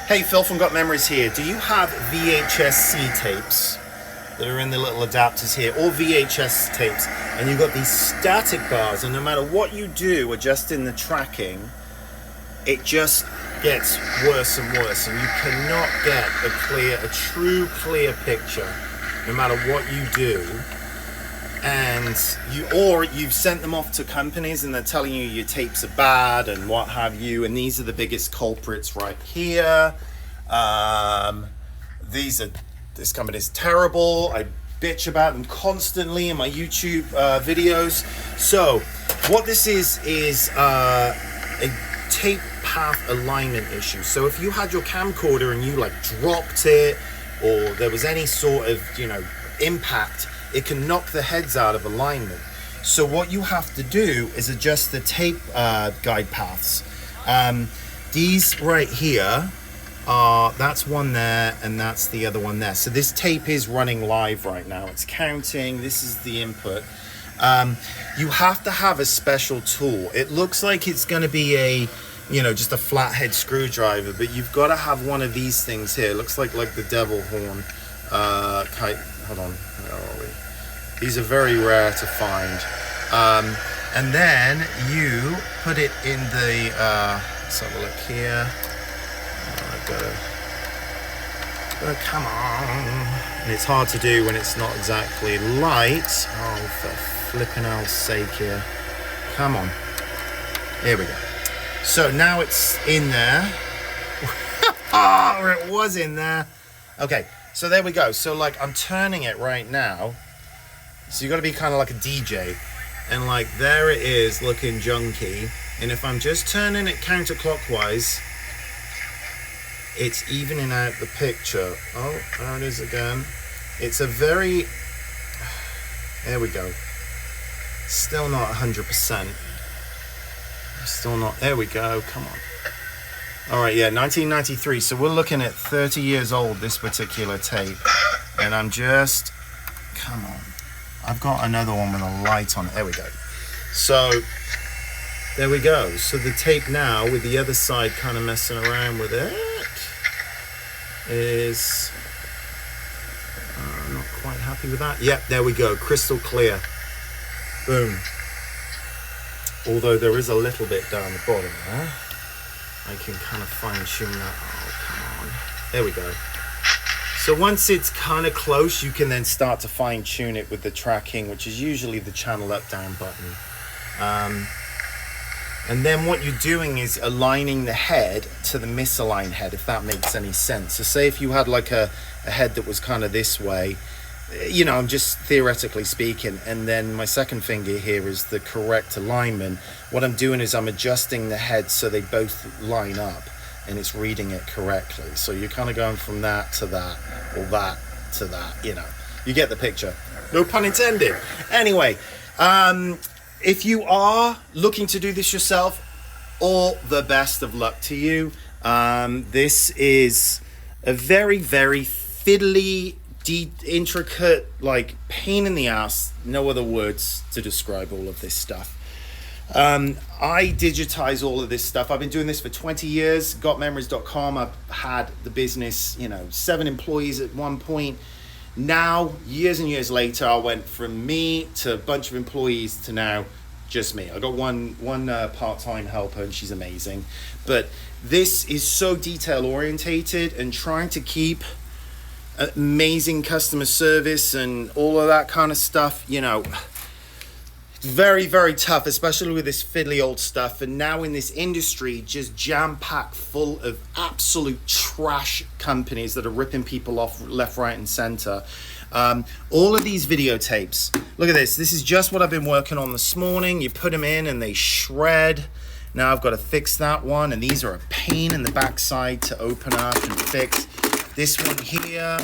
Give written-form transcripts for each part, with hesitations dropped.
Hey, Phil from Got Memories here. Do you have VHS-C tapes that are in the little adapters here, or VHS tapes, and you've got these static bars, and no matter what you do adjusting the tracking, it just gets worse and worse, and you cannot get a true clear picture no matter what you do. And you've sent them off to companies and they're telling you your tapes are bad and what have you, and these are the biggest culprits right here. This company is terrible. I bitch about them constantly in my YouTube videos. So what this is a tape path alignment issue. So if you had your camcorder and you like dropped it, or there was any sort of impact, it can knock the heads out of alignment. So what you have to do is adjust the tape guide paths. These right here are, that's one there and that's the other one there. So this tape is running live right now. It's counting. This is the input. You have to have a special tool. It looks like it's going to be just a flathead screwdriver, but you've got to have one of these things here. It looks like the devil horn kite. Hold on, where are we? These are very rare to find. And then you put it in the, let's have a look here. Come on. And it's hard to do when it's not exactly light. Oh, for flipping hell's sake here. Come on. Here we go. So now it's in there. Or it was in there. Okay. So there we go. So I'm turning it right now. So you got to be kind of like a DJ. And there it is looking junky. And if I'm just turning it counterclockwise, it's evening out the picture. Oh, there it is again. It's a very... There we go. Still not 100%. Still not... There we go. Come on. All right, yeah, 1993. So we're looking at 30 years old, this particular tape. And I'm just... Come on. I've got another one with a light on it. There we go. So, there we go. So the tape now, with the other side kind of messing around with it, is... not quite happy with that. Yep, there we go. Crystal clear. Boom. Although there is a little bit down the bottom there. I can kind of fine tune that. Oh, come on. There we go. So once it's kind of close, you can then start to fine tune it with the tracking, which is usually the channel up down button. And then what you're doing is aligning the head to the misaligned head, if that makes any sense. So say if you had a head that was kind of this way, I'm just theoretically speaking, and then my second finger here is the correct alignment. What I'm doing is I'm adjusting the head so they both line up and it's reading it correctly. So you're kind of going from that to that, or that to that, you get the picture. No pun intended. Anyway, if you are looking to do this yourself, all the best of luck to you. This is a very, very fiddly, intricate, pain in the ass, no other words to describe all of this stuff. I digitize all of this stuff. I've been doing this for 20 years. Gotmemories.com. I've had the business, 7 employees at one point. Now, years and years later, I went from me to a bunch of employees to now just me. I got one part-time helper, and she's amazing. But this is so detail orientated, and trying to keep amazing customer service and all of that kind of stuff, very, very tough, especially with this fiddly old stuff. And now in this industry, just jam-packed full of absolute trash companies that are ripping people off left, right, and center. All of these videotapes, look at this. This is just what I've been working on this morning. You put them in and they shred. Now I've got to fix that one. And these are a pain in the backside to open up and fix. This one here,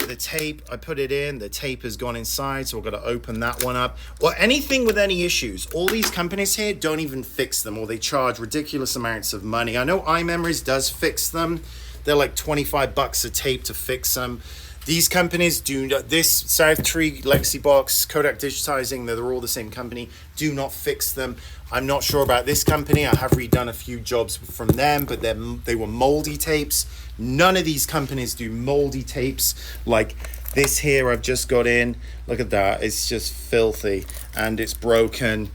the tape, I put it in, the tape has gone inside, so we've got to open that one up. Or anything with any issues. All these companies here don't even fix them, or they charge ridiculous amounts of money. I know iMemories does fix them. They're like $25 a tape to fix them. These companies do not, this South Tree Legacy Box, Kodak Digitizing, they're all the same company, do not fix them. I'm not sure about this company. I have redone a few jobs from them, but they were moldy tapes. None of these companies do moldy tapes like this here I've just got in. Look at that. It's just filthy and it's broken.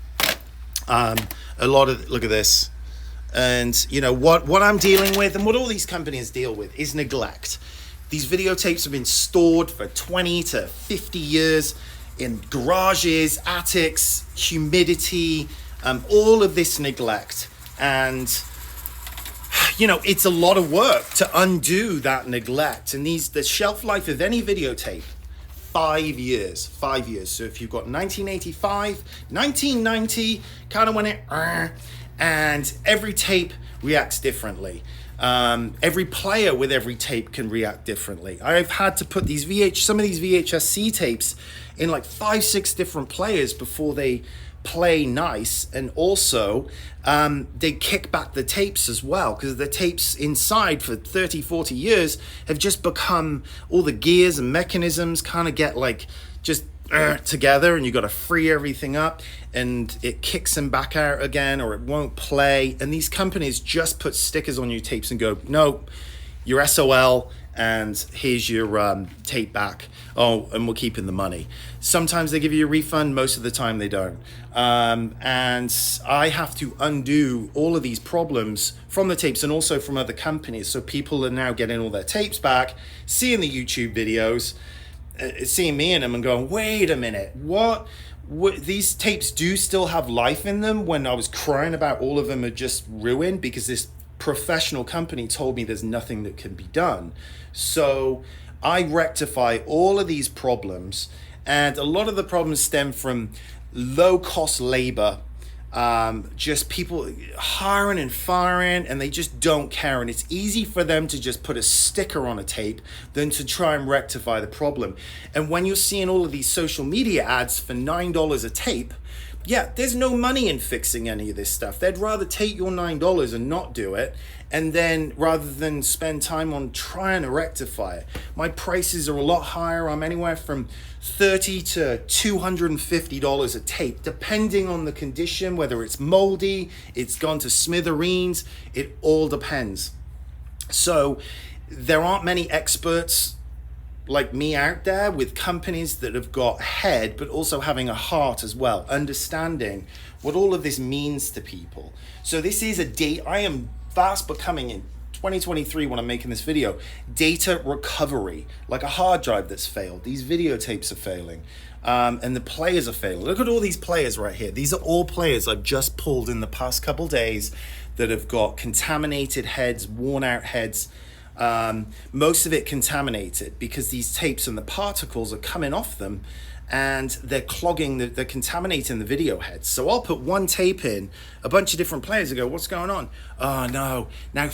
Look at this. And you know what I'm dealing with and what all these companies deal with is neglect. These videotapes have been stored for 20 to 50 years in garages, attics, humidity, all of this neglect. And, you know, it's a lot of work to undo that neglect. And the shelf life of any videotape, 5 years. So if you've got 1985, 1990, kind of when and every tape reacts differently. Every player with every tape can react differently. I've had to put some of these VHS-C tapes in like 5-6 different players before they play nice, and also they kick back the tapes as well, because the tapes inside for 30-40 years have just become, all the gears and mechanisms kind of get like just together, and you got to free everything up, and it kicks them back out again, or it won't play. And these companies just put stickers on your tapes and go, no, you're SOL, and here's your tape back. Oh, and we're keeping the money. Sometimes they give you a refund, most of the time they don't. And I have to undo all of these problems from the tapes and also from other companies. So people are now getting all their tapes back, seeing the YouTube videos, seeing me in them and going, wait a minute, what these tapes do still have life in them, when I was crying about all of them are just ruined because this professional company told me there's nothing that can be done. So I rectify all of these problems, and a lot of the problems stem from low cost labor, just people hiring and firing, and they just don't care, and it's easy for them to just put a sticker on a tape than to try and rectify the problem. And when you're seeing all of these social media ads for $9 a tape, yeah, there's no money in fixing any of this stuff. They'd rather take your $9 and not do it, and then rather than spend time on trying to rectify it. My prices are a lot higher. I'm anywhere from $30 to $250 a tape, depending on the condition, whether it's moldy, it's gone to smithereens, it all depends. So there aren't many experts like me out there with companies that have got head, but also having a heart as well, understanding what all of this means to people. So this is I am fast becoming, in 2023 when I'm making this video, data recovery, like a hard drive that's failed. These videotapes are failing, and the players are failing. Look at all these players right here. These are all players I've just pulled in the past couple days that have got contaminated heads, worn out heads. Most of it contaminated because these tapes and the particles are coming off them, and they're clogging, they're contaminating the video heads. So I'll put one tape in, a bunch of different players, and go, what's going on? Oh no, now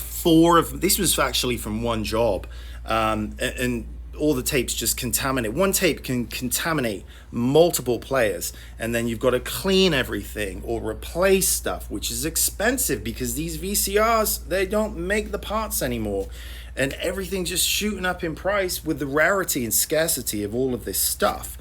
this was actually from one job, and all the tapes just contaminate. One tape can contaminate multiple players, and then you've got to clean everything or replace stuff, which is expensive because these VCRs, they don't make the parts anymore. And everything's just shooting up in price with the rarity and scarcity of all of this stuff.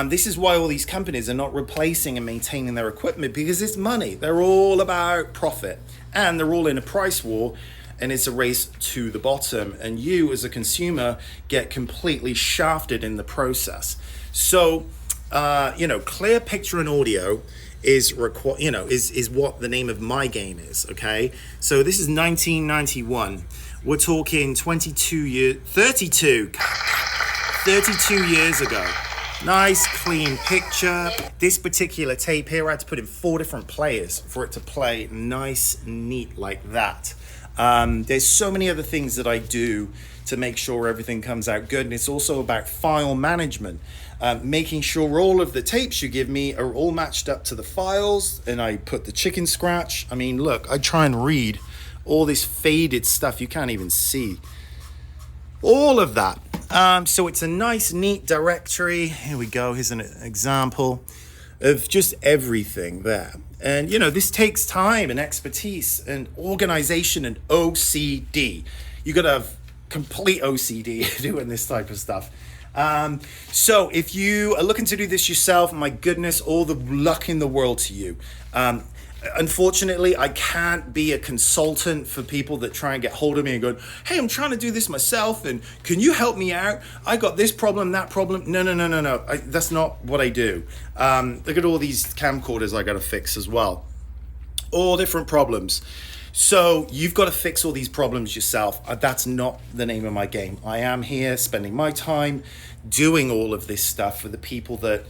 This is why all these companies are not replacing and maintaining their equipment, because it's money. They're all about profit, and they're all in a price war, and it's a race to the bottom. And you as a consumer get completely shafted in the process. So, clear picture and audio is what the name of my game is, okay? So this is 1991. We're talking 32 years ago. Nice, clean picture. This particular tape here, I had to put in 4 different players for it to play nice, neat like that. There's so many other things that I do to make sure everything comes out good. And it's also about file management, making sure all of the tapes you give me are all matched up to the files. And I put the chicken scratch. I mean, look, I try and read all this faded stuff you can't even see. All of that. So it's a nice, neat directory. Here we go. Here's an example of just everything there. And, this takes time and expertise and organization and OCD. You got to have complete OCD doing this type of stuff. So if you are looking to do this yourself, my goodness, all the luck in the world to you. Unfortunately, I can't be a consultant for people that try and get hold of me and go, hey, I'm trying to do this myself, and can you help me out? I got this problem, that problem. No. That's not what I do. Look at all these camcorders I got to fix as well. All different problems. So you've got to fix all these problems yourself. That's not the name of my game. I am here spending my time doing all of this stuff for the people that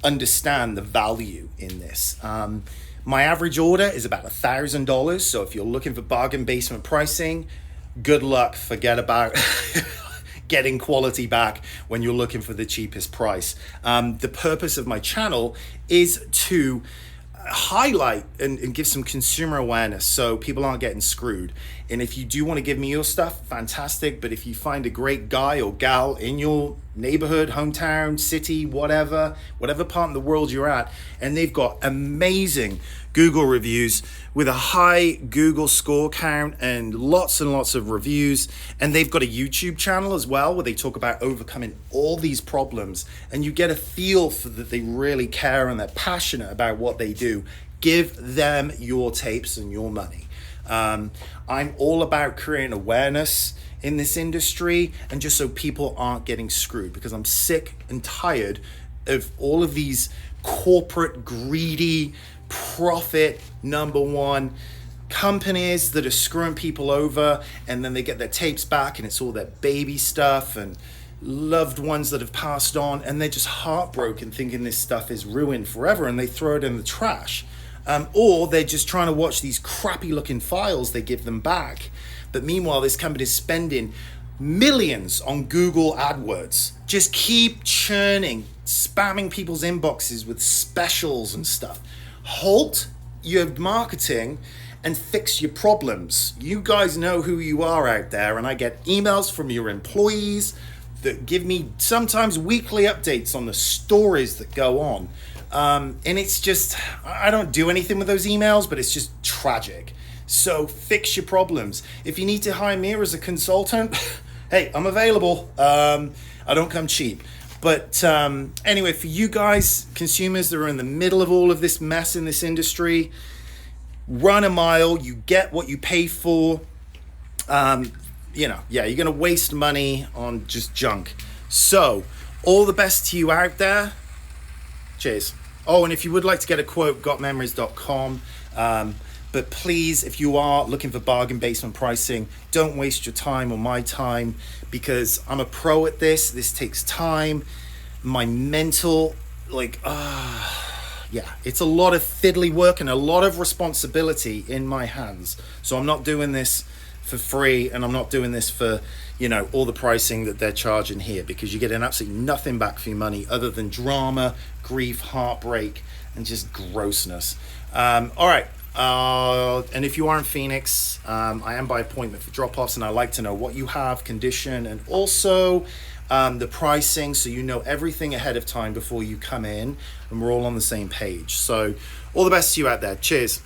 understand the value in this. My average order is about $1,000. So if you're looking for bargain basement pricing, good luck. Forget about getting quality back when you're looking for the cheapest price. The purpose of my channel is to highlight and give some consumer awareness so people aren't getting screwed. And if you do want to give me your stuff, fantastic. But if you find a great guy or gal in your neighborhood, hometown, city, whatever part of the world you're at, and they've got amazing Google reviews with a high Google score count and lots of reviews, and they've got a YouTube channel as well where they talk about overcoming all these problems, and you get a feel for that they really care and they're passionate about what they do, give them your tapes and your money. I'm all about creating awareness in this industry, and just so people aren't getting screwed, because I'm sick and tired of all of these corporate greedy profit number one companies that are screwing people over, and then they get their tapes back and it's all their baby stuff and loved ones that have passed on, and they're just heartbroken thinking this stuff is ruined forever, and they throw it in the trash. Or they're just trying to watch these crappy looking files they give them back. But meanwhile, this company is spending millions on Google AdWords. Just keep churning, spamming people's inboxes with specials and stuff. Halt your marketing and fix your problems. You guys know who you are out there, and I get emails from your employees that give me sometimes weekly updates on the stories that go on. And it's just, I don't do anything with those emails, but it's just tragic. So fix your problems. If you need to hire me as a consultant, hey, I'm available. I don't come cheap. But anyway, for you guys, consumers that are in the middle of all of this mess in this industry, run a mile. You get what you pay for. You're going to waste money on just junk. So all the best to you out there. Cheers. Oh, and if you would like to get a quote, gotmemories.com. But please, if you are looking for bargain basement pricing, don't waste your time or my time, because I'm a pro at this. This takes time. My mental, it's a lot of fiddly work and a lot of responsibility in my hands. So I'm not doing this for free, and I'm not doing this for, all the pricing that they're charging here, because you're getting absolutely nothing back for your money other than drama, grief, heartbreak, and just grossness. All right. And if you are in Phoenix, I am by appointment for drop-offs, and I like to know what you have, condition, and also the pricing, so you know everything ahead of time before you come in, and we're all on the same page. So all the best to you out there. Cheers.